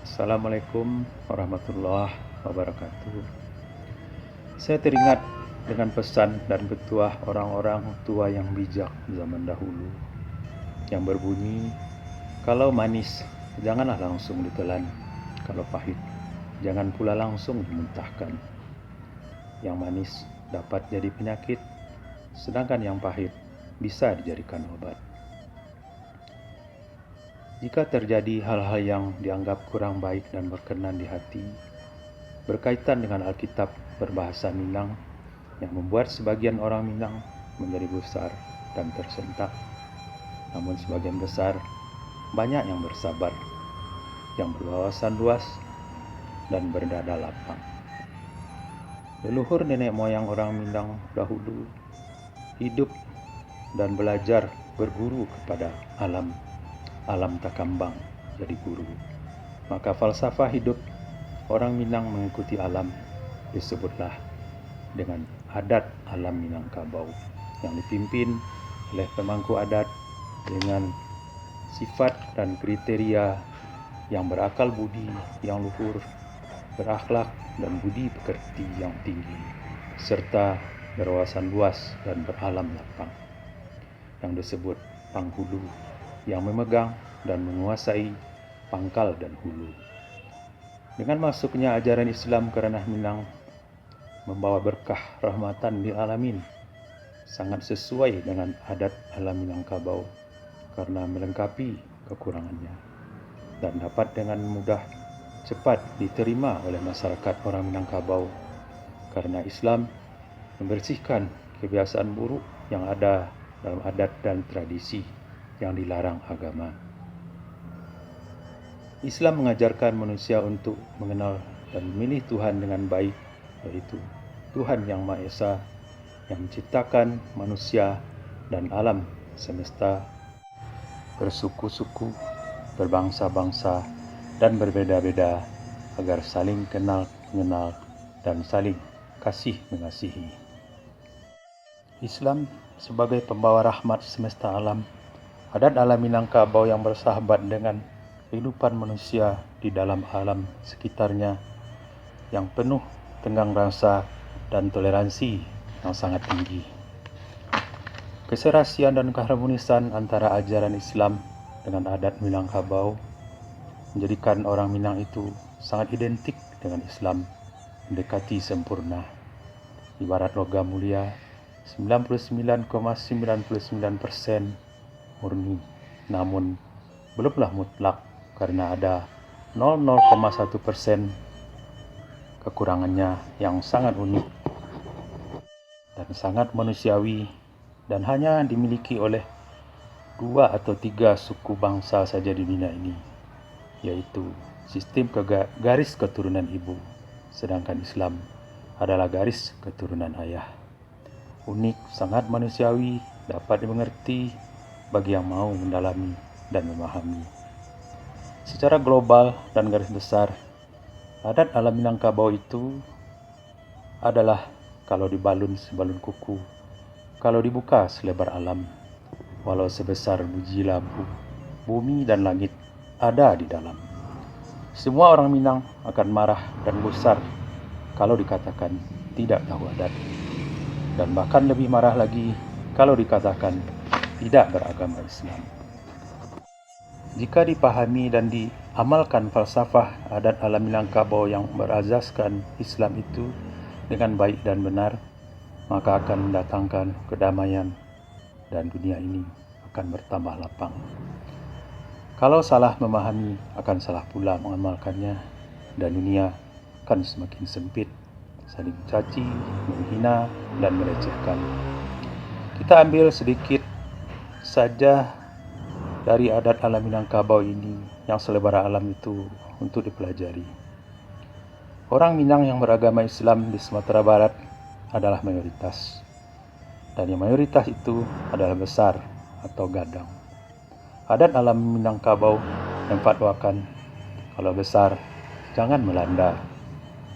Assalamualaikum warahmatullahi wabarakatuh. Saya teringat dengan pesan dan petuah orang-orang tua yang bijak zaman dahulu yang berbunyi, kalau manis janganlah langsung ditelan, kalau pahit jangan pula langsung dimuntahkan. Yang manis dapat jadi penyakit, sedangkan yang pahit bisa dijadikan obat. Jika terjadi hal-hal yang dianggap kurang baik dan berkenan di hati, berkaitan dengan Alkitab berbahasa Minang yang membuat sebagian orang Minang menjadi gusar dan tersentak, namun sebagian besar banyak yang bersabar, yang berwawasan luas dan berdada lapang. Leluhur nenek moyang orang Minang dahulu hidup dan belajar berguru kepada alam takambang jadi guru. Maka falsafah hidup orang Minang mengikuti alam disebutlah dengan adat alam Minangkabau yang dipimpin oleh pemangku adat dengan sifat dan kriteria yang berakal budi yang luhur, berakhlak dan budi pekerti yang tinggi, serta berwawasan luas dan beralam lapang yang disebut panghulu, yang memegang dan menguasai pangkal dan hulu. Dengan masuknya ajaran Islam ke ranah Minang membawa berkah rahmatan lil alamin, sangat sesuai dengan adat alam Minangkabau karena melengkapi kekurangannya dan dapat dengan mudah cepat diterima oleh masyarakat orang Minangkabau karena Islam membersihkan kebiasaan buruk yang ada dalam adat dan tradisi yang dilarang agama. Islam mengajarkan manusia untuk mengenal dan memilih Tuhan dengan baik, yaitu Tuhan yang Maha Esa yang menciptakan manusia dan alam semesta bersuku-suku, berbangsa-bangsa dan berbeda-beda agar saling kenal mengenal dan saling kasih mengasihi. Islam sebagai pembawa rahmat semesta alam, adat alam Minangkabau yang bersahabat dengan kehidupan manusia di dalam alam sekitarnya yang penuh tenggang rasa dan toleransi yang sangat tinggi. Keserasian dan keharmonisan antara ajaran Islam dengan adat Minangkabau menjadikan orang Minang itu sangat identik dengan Islam, mendekati sempurna. Ibarat logam mulia, 99,99% murni, namun belumlah mutlak karena ada 0,1% kekurangannya yang sangat unik dan sangat manusiawi dan hanya dimiliki oleh 2 atau 3 suku bangsa saja di dunia ini, yaitu sistem garis keturunan ibu, sedangkan Islam adalah garis keturunan ayah. Unik, sangat manusiawi, dapat dimengerti bagi yang mau mendalami dan memahami. Secara global dan garis besar, adat alam Minangkabau itu adalah kalau dibalun sebalun kuku, kalau dibuka selebar alam, walau sebesar biji labu, bumi dan langit ada di dalam. Semua orang Minang akan marah dan gusar kalau dikatakan tidak tahu adat, dan bahkan lebih marah lagi kalau dikatakan tidak beragama Islam. Jika dipahami dan diamalkan falsafah adat alam Minangkabau yang berazaskan Islam itu dengan baik dan benar, maka akan mendatangkan kedamaian dan dunia ini akan bertambah lapang. Kalau salah memahami, akan salah pula mengamalkannya, dan dunia akan semakin sempit, saling mencaci, menghina, dan melecehkan. Kita ambil sedikit saja dari adat alam Minangkabau ini yang selebar alam itu untuk dipelajari. Orang Minang yang beragama Islam di Sumatera Barat adalah mayoritas, dan yang mayoritas itu adalah besar atau gadang. Adat alam Minangkabau memfatwakan kalau besar jangan melanda,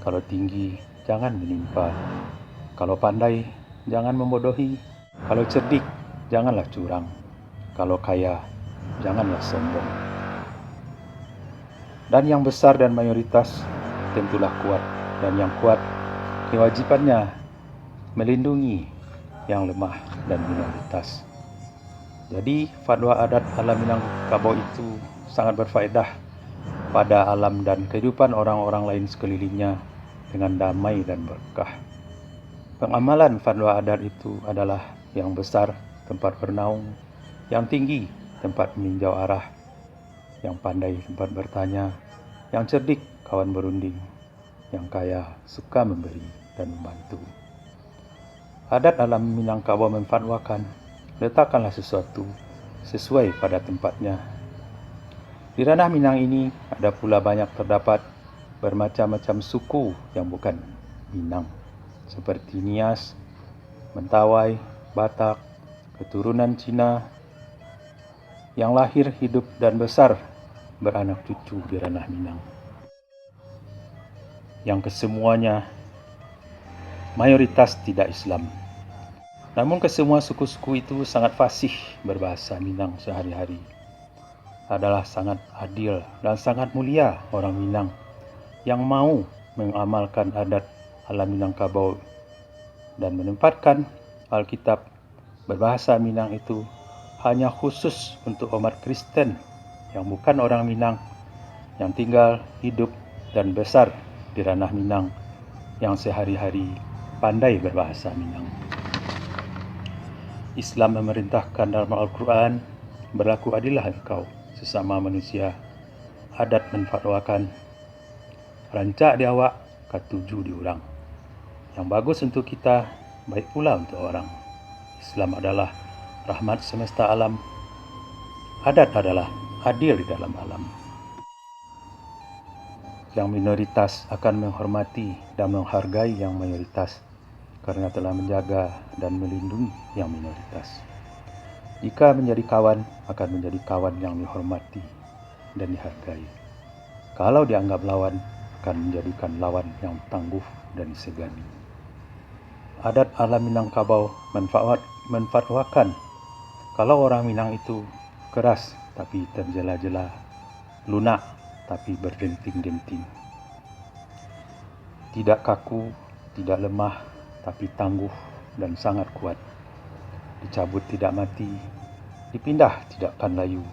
kalau tinggi jangan menimpa, kalau pandai jangan membodohi, kalau cerdik janganlah curang, kalau kaya janganlah sombong. Dan yang besar dan mayoritas tentulah kuat, dan yang kuat kewajibannya melindungi yang lemah dan minoritas. Jadi fatwa adat ala Minangkabau itu sangat berfaedah pada alam dan kehidupan orang-orang lain sekelilingnya dengan damai dan berkah. Pengamalan fatwa adat itu adalah yang besar tempat bernaung, yang tinggi tempat meninjau arah, yang pandai tempat bertanya, yang cerdik kawan berunding, yang kaya suka memberi dan membantu. Adat alam Minangkabau memfatwakan, letakkanlah sesuatu sesuai pada tempatnya. Di ranah Minang ini ada pula banyak terdapat bermacam-macam suku yang bukan Minang, seperti Nias, Mentawai, Batak, keturunan Cina, yang lahir, hidup, dan besar beranak cucu di ranah Minang. Yang kesemuanya mayoritas tidak Islam. Namun kesemua suku-suku itu sangat fasih berbahasa Minang sehari-hari. Adalah sangat adil dan sangat mulia orang Minang yang mau mengamalkan adat ala Minangkabau dan menempatkan Alkitab berbahasa Minang itu hanya khusus untuk umat Kristen yang bukan orang Minang, yang tinggal, hidup, dan besar di ranah Minang, yang sehari-hari pandai berbahasa Minang. Islam memerintahkan dalam Al-Quran, berlaku adillah engkau sesama manusia. Adat menfatwakan, rancak di awak, katuju diulang. Yang bagus untuk kita, baik pula untuk orang. Islam adalah rahmat semesta alam. Adat adalah adil di dalam alam. Yang minoritas akan menghormati dan menghargai yang mayoritas karena telah menjaga dan melindungi yang minoritas. Jika menjadi kawan, akan menjadi kawan yang dihormati dan dihargai. Kalau dianggap lawan, akan menjadikan lawan yang tangguh dan disegani. Adat ala Minangkabau menfatwakan, kalau orang Minang itu keras tapi terjela-jela, lunak tapi berdenting-denting. Tidak kaku, tidak lemah, tapi tangguh dan sangat kuat. Dicabut tidak mati, dipindah tidak akan layu,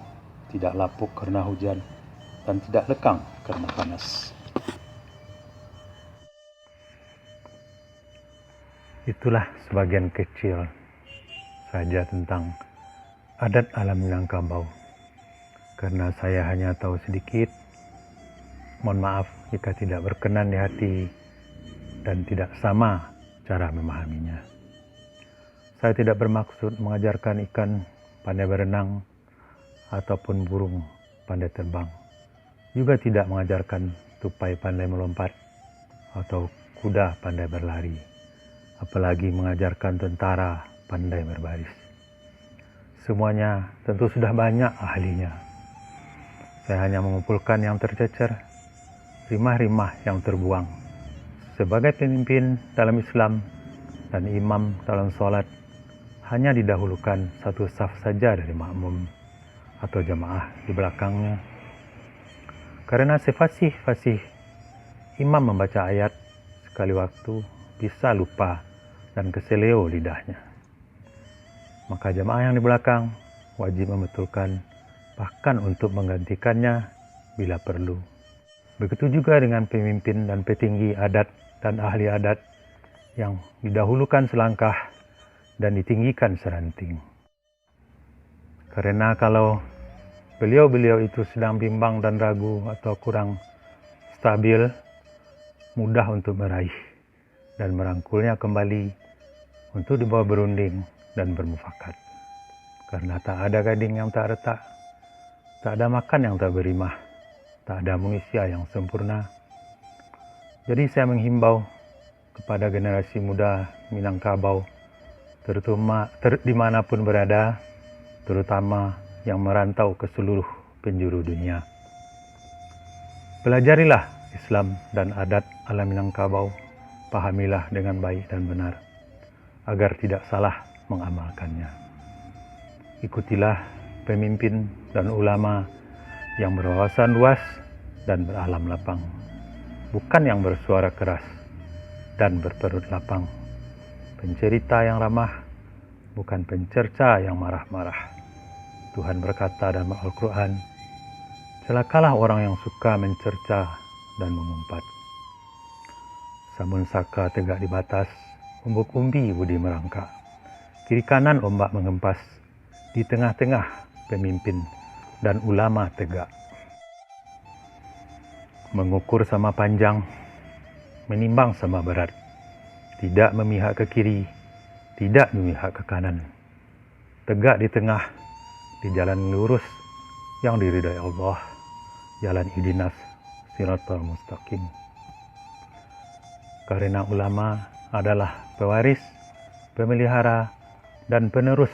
tidak lapuk karena hujan, dan tidak lekang karena panas. Itulah sebagian kecil saja tentang adat ala Minangkabau. Karena saya hanya tahu sedikit, mohon maaf jika tidak berkenan di hati dan tidak sama cara memahaminya. Saya tidak bermaksud mengajarkan ikan pandai berenang ataupun burung pandai terbang. Juga tidak mengajarkan tupai pandai melompat atau kuda pandai berlari. Apalagi mengajarkan tentara pandai berbaris. Semuanya tentu sudah banyak ahlinya. Saya hanya mengumpulkan yang tercecer, rimah-rimah yang terbuang. Sebagai pemimpin dalam Islam dan imam dalam sholat, hanya didahulukan satu saf saja dari makmum atau jamaah di belakangnya. Karena sefasih-fasih imam membaca ayat, sekali waktu bisa lupa dan keseleo lidahnya. Maka jamaah yang di belakang wajib membetulkan, bahkan untuk menggantikannya bila perlu. Begitu juga dengan pemimpin dan petinggi adat dan ahli adat yang didahulukan selangkah dan ditinggikan seranting. Karena kalau beliau-beliau itu sedang bimbang dan ragu atau kurang stabil, mudah untuk meraih dan merangkulnya kembali untuk dibawa berunding dan bermufakat. Karena tak ada gading yang tak retak, tak ada makan yang tak berimah, tak ada manusia yang sempurna. Jadi saya menghimbau kepada generasi muda Minangkabau, terutama dimanapun berada, terutama yang merantau ke seluruh penjuru dunia. Pelajarilah Islam dan adat ala Minangkabau, pahamilah dengan baik dan benar, agar tidak salah mengamalkannya. Ikutilah pemimpin dan ulama yang berwawasan luas dan beralam lapang, bukan yang bersuara keras dan berperut lapang, pencerita yang ramah, bukan pencerca yang marah-marah. Tuhan berkata dalam Al-Quran, celakalah orang yang suka mencerca dan mengumpat. Samun saka tegak di batas, umbuk umbi budi merangkak. Kiri kanan ombak mengempas, di tengah-tengah pemimpin dan ulama tegak. Mengukur sama panjang, menimbang sama berat. Tidak memihak ke kiri, tidak memihak ke kanan. Tegak di tengah, di jalan lurus yang diridai Allah, jalan ihdinas siratal mustaqim. Karena ulama adalah pewaris, pemelihara, dan penerus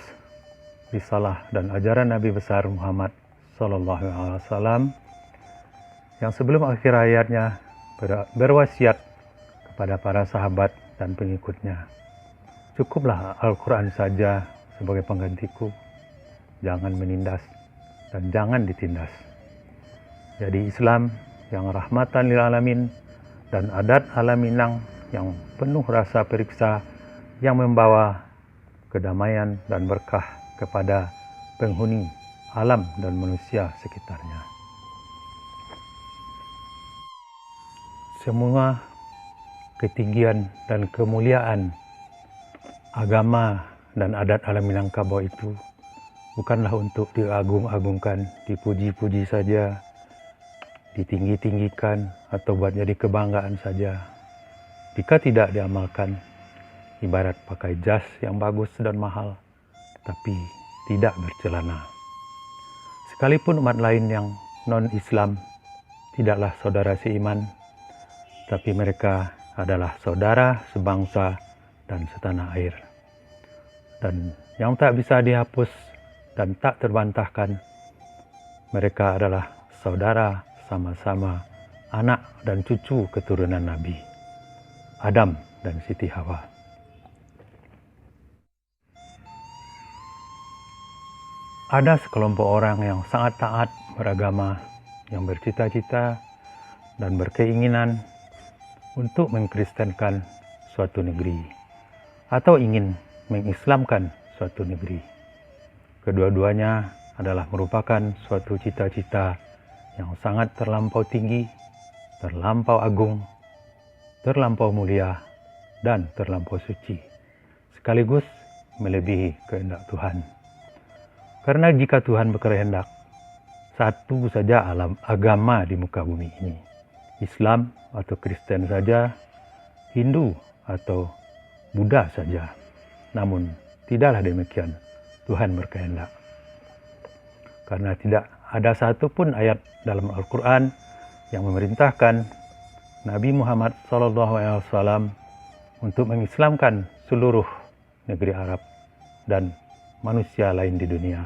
risalah dan ajaran Nabi besar Muhammad SAW yang sebelum akhir hayatnya berwasiat kepada para sahabat dan pengikutnya. Cukuplah Al-Quran saja sebagai penggantiku. Jangan menindas dan jangan ditindas. Jadi Islam yang rahmatan lil alamin dan adat ala Minang yang penuh rasa periksa yang membawa kedamaian dan berkah kepada penghuni alam dan manusia sekitarnya. Semua ketinggian dan kemuliaan agama dan adat ala Minangkabau itu bukanlah untuk diagung-agungkan, dipuji-puji saja, ditinggi-tinggikan, atau buat jadi kebanggaan saja. Jika tidak diamalkan, ibarat pakai jas yang bagus dan mahal, tapi tidak bercelana. Sekalipun umat lain yang non-Islam tidaklah saudara seiman, tapi mereka adalah saudara sebangsa dan setanah air. Dan yang tak bisa dihapus dan tak terbantahkan, mereka adalah saudara sama-sama anak dan cucu keturunan Nabi Adam dan Siti Hawa. Ada sekelompok orang yang sangat taat beragama, yang bercita-cita dan berkeinginan untuk mengkristenkan suatu negeri atau ingin mengislamkan suatu negeri. Kedua-duanya adalah merupakan suatu cita-cita yang sangat terlampau tinggi, terlampau agung, terlampau mulia, dan terlampau suci, sekaligus melebihi kehendak Tuhan. Karena jika Tuhan berkehendak, satu saja agama di muka bumi ini, Islam atau Kristen saja, Hindu atau Buddha saja. Namun tidaklah demikian, Tuhan berkehendak. Karena tidak ada satupun ayat dalam Al-Quran yang memerintahkan Nabi Muhammad SAW untuk mengislamkan seluruh negeri Arab dan manusia lain di dunia.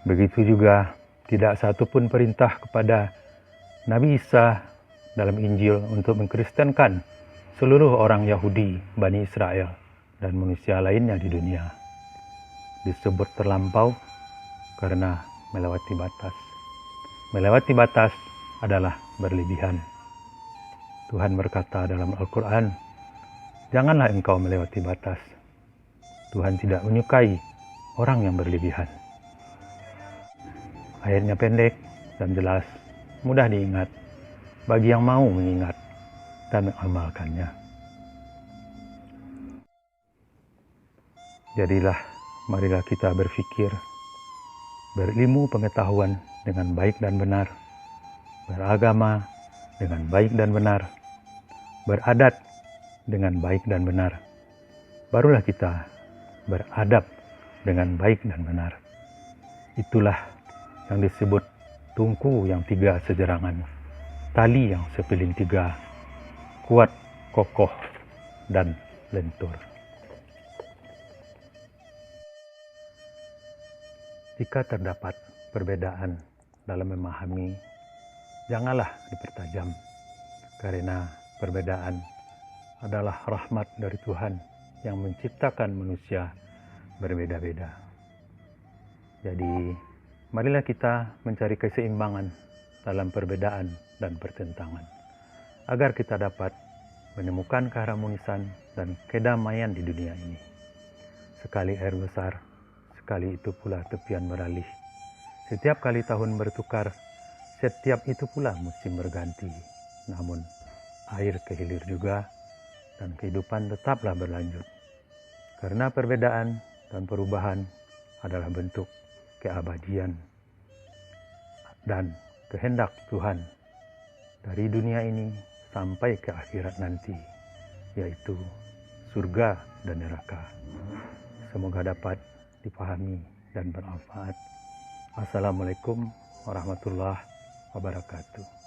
Begitu juga tidak satupun perintah kepada Nabi Isa dalam Injil untuk mengkristenkan seluruh orang Yahudi, Bani Israel, dan manusia lainnya di dunia. Disebut terlampau karena melewati batas. Melewati batas adalah berlebihan. Tuhan berkata dalam Al-Quran, janganlah engkau melewati batas. Tuhan tidak menyukai orang yang berlebihan. Ayatnya pendek dan jelas, mudah diingat bagi yang mau mengingat dan mengamalkannya. Jadilah, marilah kita berfikir, berilmu pengetahuan dengan baik dan benar, beragama dengan baik dan benar, beradat dengan baik dan benar. Barulah kita beradab dengan baik dan benar. Itulah yang disebut tungku yang 3 sejerangan, tali yang sepiling 3, kuat, kokoh, dan lentur. Jika terdapat perbedaan dalam memahami, janganlah dipertajam, karena perbedaan adalah rahmat dari Tuhan yang menciptakan manusia berbeda-beda. Jadi, Marilah kita mencari keseimbangan dalam perbedaan dan pertentangan, agar kita dapat menemukan keharmonisan dan kedamaian di dunia ini. Sekali air besar, sekali itu pula tepian beralih. Setiap kali tahun bertukar, setiap itu pula musim berganti. Namun, air kehilir juga, dan kehidupan tetaplah berlanjut. Karena perbedaan dan perubahan adalah bentuk keabadian dan kehendak Tuhan dari dunia ini sampai ke akhirat nanti, yaitu surga dan neraka. Semoga dapat dipahami dan bermanfaat. Assalamualaikum warahmatullahi wabarakatuh.